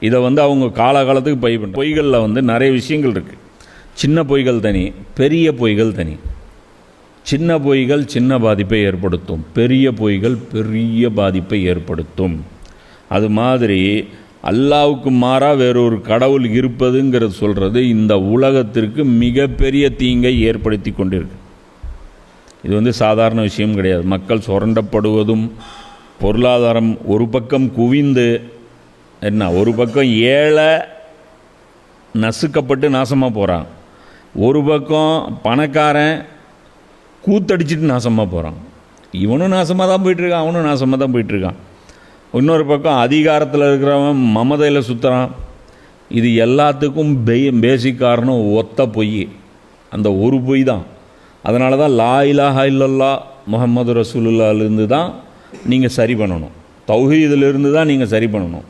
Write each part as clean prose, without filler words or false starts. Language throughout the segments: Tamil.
இதை வந்து அவங்க காலகாலத்துக்கு பொய்களில் வந்து நிறைய விஷயங்கள் இருக்குது. சின்ன பொய்கள் தனி, பெரிய பொய்கள் தனி. சின்ன பொய்கள் சின்ன பாதிப்பை ஏற்படுத்தும், பெரிய பொய்கள் பெரிய பாதிப்பை ஏற்படுத்தும். அது மாதிரி அல்லாவுக்கு மாறாக வேறொரு கடவுள் இருப்பதுங்கிறது சொல்கிறது இந்த உலகத்திற்கு மிகப்பெரிய தீங்கை ஏற்படுத்தி கொண்டிருக்கு. இது வந்து சாதாரண விஷயம் கிடையாது. மக்கள் சுரண்டப்படுவதும், பொருளாதாரம் ஒரு பக்கம் குவிந்து, ஒரு பக்கம் ஏழை நசுக்கப்பட்டு நாசமாக போகிறான், ஒரு பக்கம் பணக்காரன் கூத்தடிச்சிட்டு நாசமாக போகிறான். இவனும் நாசமாக தான் போயிட்டுருக்கான், அவனும் நாசமாக தான் போயிட்டுருக்கான். இன்னொரு பக்கம் அதிகாரத்தில் இருக்கிறவன் மமதையில் சுற்றுறான். இது எல்லாத்துக்கும் பேசிக் காரணம் ஒத்த பொய், அந்த ஒரு பொய் தான். அதனால தான் லா இலாஹா இல்லல்லா முஹம்மது ரசூலுல்லாஹ்லேருந்து தான் நீங்கள் சரி பண்ணணும், தௌஹீதிலிருந்து தான் நீங்கள் சரி பண்ணணும்.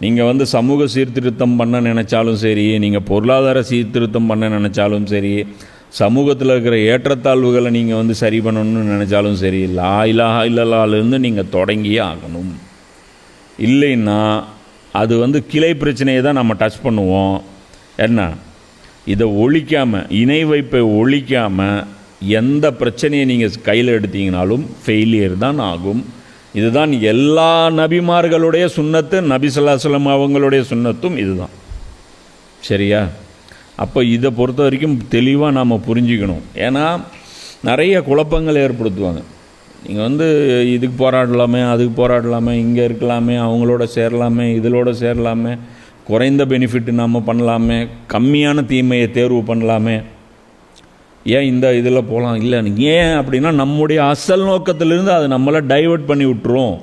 நீங்கள் வந்து சமூக சீர்திருத்தம் பண்ண நினச்சாலும் சரி, நீங்கள் பொருளாதார சீர்திருத்தம் பண்ண நினச்சாலும் சரி, சமூகத்தில் இருக்கிற ஏற்றத்தாழ்வுகளை நீங்கள் வந்து சரி பண்ணணும்னு நினச்சாலும் சரி, லா இலாஹா இல்லல்லாஹ்லேருந்து நீங்கள் தொடங்கியே ஆகணும். இல்லைன்னா அது வந்து கிளை பிரச்சனையை தான் நம்ம டச் பண்ணுவோம். என்ன, இதை ஒழிக்காமல், இணை வைப்பை ஒழிக்காமல் எந்த பிரச்சனையை நீங்கள் கையில் எடுத்தீங்கனாலும் ஃபெயிலியர் தான் ஆகும். இதுதான் எல்லா நபிமார்களுடைய சுன்னத்து, நபி ஸல்லல்லாஹு அலைஹி வஸல்லம் அவங்களுடைய சுன்னத்தும் இதுதான். சரியா? அப்போ இதை பொறுத்த வரைக்கும் தெளிவாக நாம் புரிஞ்சுக்கணும். ஏன்னா நிறைய குழப்பங்கள் ஏற்படுத்துவாங்க. நீங்கள் வந்து இதுக்கு போராடலாமே, அதுக்கு போராடலாமே, இங்கே இருக்கலாமே, அவங்களோட சேரலாமே, இதிலோட சேரலாமே, குறைந்த பெனிஃபிட் நம்ம பண்ணலாமே, கம்மியான தீமையை தேர்வு பண்ணலாமே, ஏன் இந்த இதில் போகலாம் இல்லை, ஏன் அப்படின்னா நம்முடைய அசல் நோக்கத்திலிருந்து அதை நம்மளை டைவர்ட் பண்ணி விட்டுரும்.